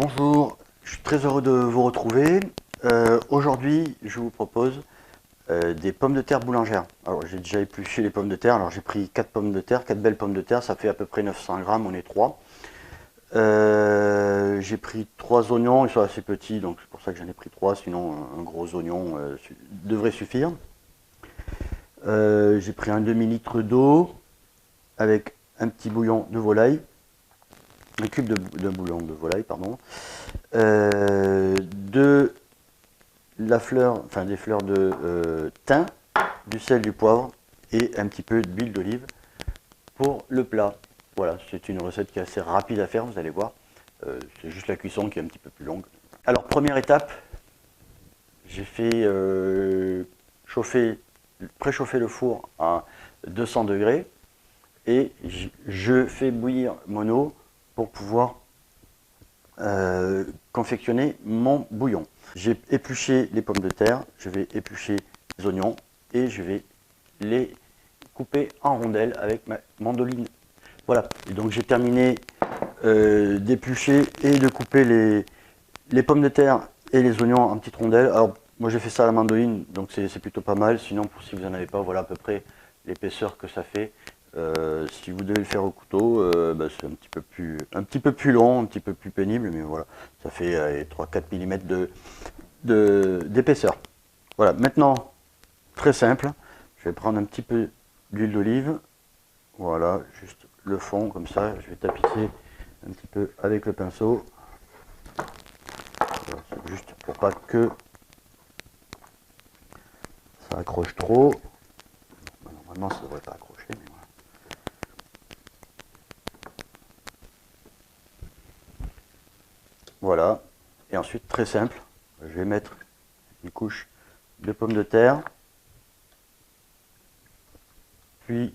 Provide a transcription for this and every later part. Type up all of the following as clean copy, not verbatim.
Bonjour, je suis très heureux de vous retrouver. Aujourd'hui, je vous propose des pommes de terre boulangères. Alors, j'ai déjà épluché les pommes de terre. Alors, j'ai pris 4 pommes de terre, 4 belles pommes de terre. Ça fait à peu près 900 grammes, on est 3. J'ai pris 3 oignons, ils sont assez petits, donc c'est pour ça que j'en ai pris 3. Sinon, un gros oignon devrait suffire. J'ai pris un demi-litre d'eau avec un petit bouillon de volaille. Un cube de bouillon de volaille, pardon. De la fleur, enfin des fleurs de thym, du sel, du poivre et un petit peu d'huile d'olive pour le plat. Voilà, c'est une recette qui est assez rapide à faire, vous allez voir. C'est juste la cuisson qui est un petit peu plus longue. Alors, première étape, j'ai fait préchauffer le four à 200 degrés et je fais bouillir mon eau pour pouvoir confectionner mon bouillon. J'ai épluché les pommes de terre, je vais éplucher les oignons et je vais les couper en rondelles avec ma mandoline. Voilà, et donc j'ai terminé d'éplucher et de couper les pommes de terre et les oignons en petites rondelles. Alors moi j'ai fait ça à la mandoline, donc c'est plutôt pas mal. Sinon, pour si vous n'en avez pas, voilà à peu près l'épaisseur que ça fait. Si vous devez le faire au couteau, c'est un petit peu plus long, un petit peu plus pénible, mais voilà, ça fait 3-4 mm d'épaisseur. Voilà, maintenant, très simple, je vais prendre un petit peu d'huile d'olive, voilà, juste le fond comme ça, je vais tapisser un petit peu avec le pinceau, voilà, juste pour pas que ça accroche trop. Normalement ça ne devrait pas accrocher, mais voilà. Voilà, et ensuite très simple, je vais mettre une couche de pommes de terre, puis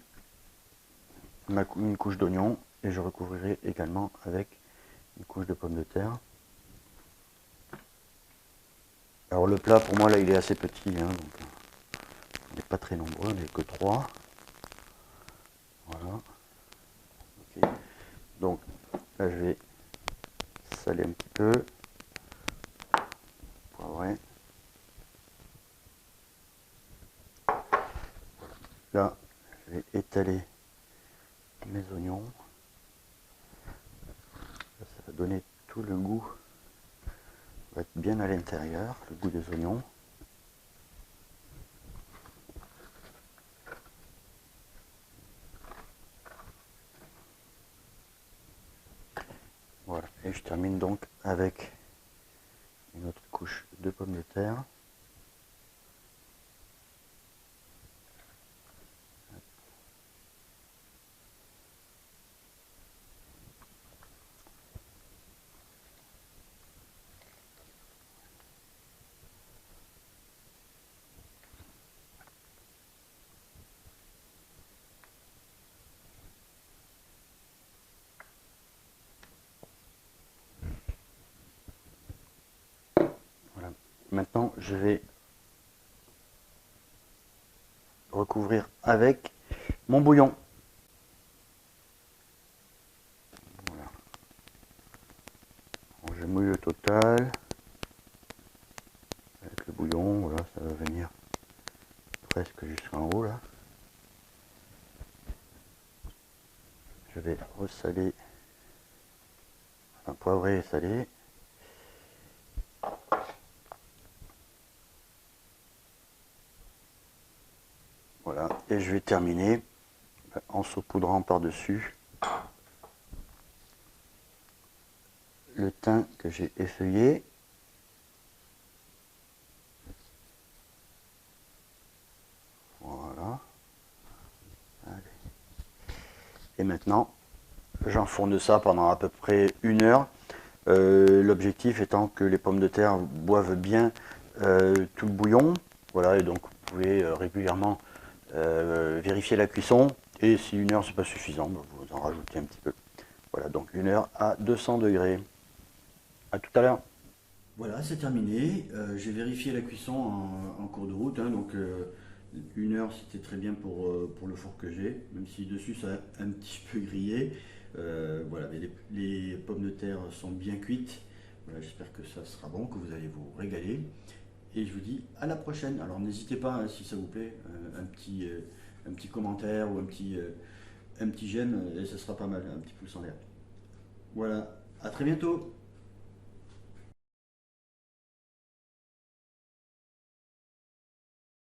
une couche d'oignon, et je recouvrirai également avec une couche de pommes de terre. Alors le plat pour moi là il est assez petit, hein, donc on n'est pas très nombreux, on n'est que 3. Voilà. Okay. Donc là je vais saler un petit peu, poivrer. Là je vais étaler mes oignons. Là, ça va donner tout le goût, va être bien à l'intérieur, le goût des oignons. Voilà, et je termine donc avec une autre couche de pommes de terre. Voilà. Maintenant, je vais recouvrir avec mon bouillon. Voilà. Bon, je mouille au total. Avec le bouillon, voilà, ça va venir presque jusqu'en haut là. Je vais ressaler, enfin poivrer et saler. Voilà, et je vais terminer en saupoudrant par-dessus le thym que j'ai effeuillé. Voilà. Allez. Et maintenant, j'enfourne ça pendant à peu près 1 heure. L'objectif étant que les pommes de terre boivent bien tout le bouillon. Voilà, et donc vous pouvez régulièrement vérifier la cuisson. Et si 1 heure c'est pas suffisant, vous en rajoutez un petit peu. Voilà, donc 1 heure à 200 degrés. À tout à l'heure. Voilà, c'est terminé. J'ai vérifié la cuisson en cours de route, hein, donc 1 heure c'était très bien pour le four que j'ai, même si dessus ça a un petit peu grillé. Voilà, mais les pommes de terre sont bien cuites. Voilà, j'espère que ça sera bon, que vous allez vous régaler. Et je vous dis à la prochaine. Alors n'hésitez pas, hein, si ça vous plaît, un petit commentaire ou un petit j'aime, et ce sera pas mal, un petit pouce en l'air. Voilà, à très bientôt.